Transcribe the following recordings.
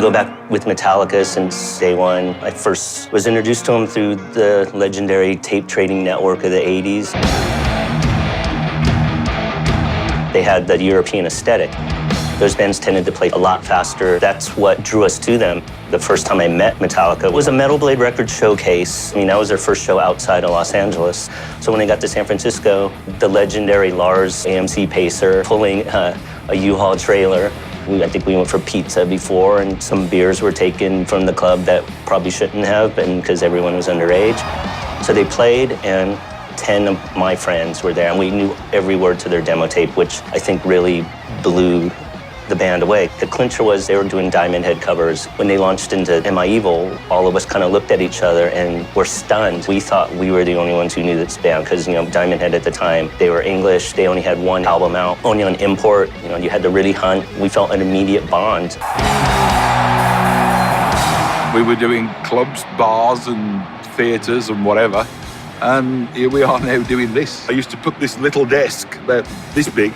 go back with Metallica since day one. I first was introduced to them through the legendary tape trading network of the 80s. They had the European aesthetic. Those bands tended to play a lot faster. That's what drew us to them. The first time I met Metallica was a Metal Blade Records showcase. I mean, that was their first show outside of Los Angeles. So when they got to San Francisco, the legendary Lars AMC Pacer pulling a U-Haul trailer. I think we went for pizza before, and some beers were taken from the club that probably shouldn't have, and because everyone was underage. So they played, and 10 of my friends were there, and we knew every word to their demo tape, which I think really blew the band away. The clincher was they were doing Diamond Head covers. When they launched into Am I Evil, all of us kind of looked at each other and were stunned. We thought we were the only ones who knew this band because, you know, Diamond Head at the time, they were English. They only had one album out, only on import. You know, you had to really hunt. We felt an immediate bond. We were doing clubs, bars, and theaters and whatever. And here we are now doing this. I used to put this little desk, about this big,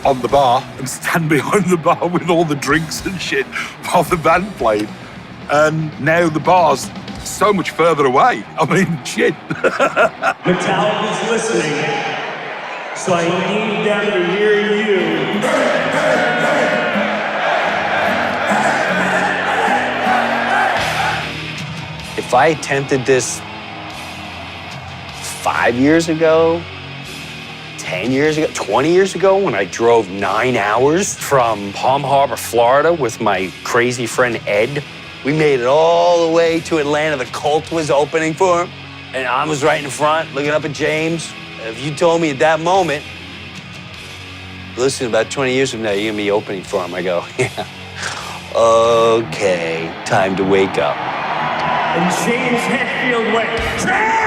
on the bar and stand behind the bar with all the drinks and shit while the band played. And now the bar's so much further away. I mean, shit. Metallica's listening, so I need them to hear you. If I attempted this 5 years ago, 10 years ago, 20 years ago, when I drove 9 hours from Palm Harbor, Florida with my crazy friend Ed. We made it all the way to Atlanta. The Cult was opening for him, and I was right in front, looking up at James. If you told me at that moment, listen, about 20 years from now, you're gonna be opening for him, I go, yeah, okay, time to wake up. And James Hetfield went, Jam!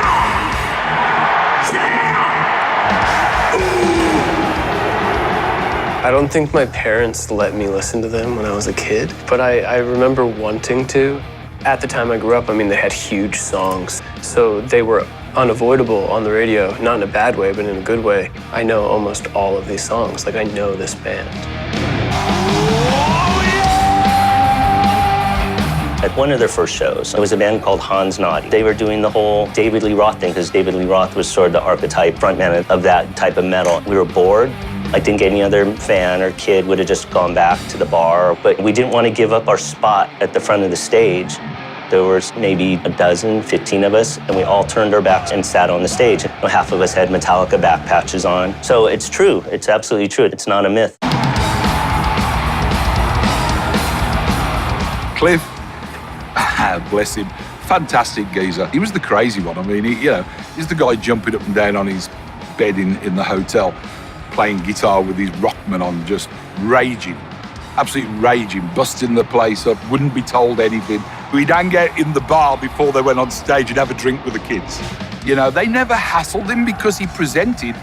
I don't think my parents let me listen to them when I was a kid, but I remember wanting to. At the time I grew up, I mean, they had huge songs, so they were unavoidable on the radio, not in a bad way, but in a good way. I know almost all of these songs, like I know this band. At one of their first shows, it was a band called Hans Naughty. They were doing the whole David Lee Roth thing, because David Lee Roth was sort of the archetype frontman of that type of metal. We were bored. I think any other fan or kid would have just gone back to the bar, but we didn't want to give up our spot at the front of the stage. There was maybe a dozen, 15 of us, and we all turned our backs and sat on the stage. Half of us had Metallica back patches on. So it's true. It's absolutely true. It's not a myth. Cliff, bless him, fantastic geezer. He was the crazy one. I mean, he's the guy jumping up and down on his bed in the hotel, playing guitar with his Rockman on, just raging, absolutely raging, busting the place up, wouldn't be told anything. We'd hang out in the bar before they went on stage and have a drink with the kids. You know, they never hassled him because he presented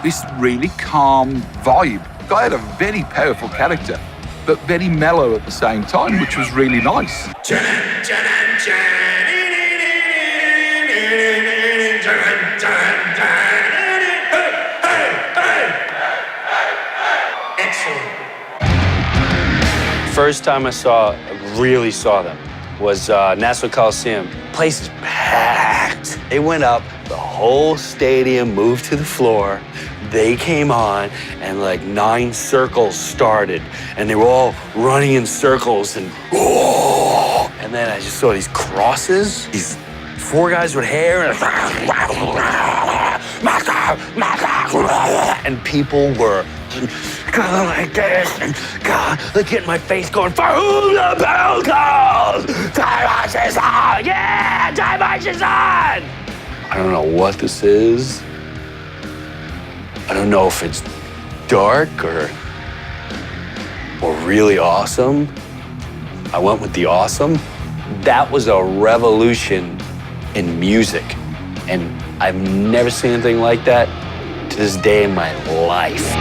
this really calm vibe. The guy had a very powerful character, but very mellow at the same time, which was really nice. First time I really saw them was Nassau Coliseum. Place is packed. They went up, the whole stadium moved to the floor. They came on, and like 9 circles started, and they were all running in circles, and whoa! And then I just saw these crosses, these 4 guys with hair, and people were going like this, and God, look at my face going, for whom the bell calls, time marches on, yeah, time marches on. I don't know what this is. I don't know if it's dark or really awesome. I went with the awesome. That was a revolution in music, and I've never seen anything like that to this day in my life.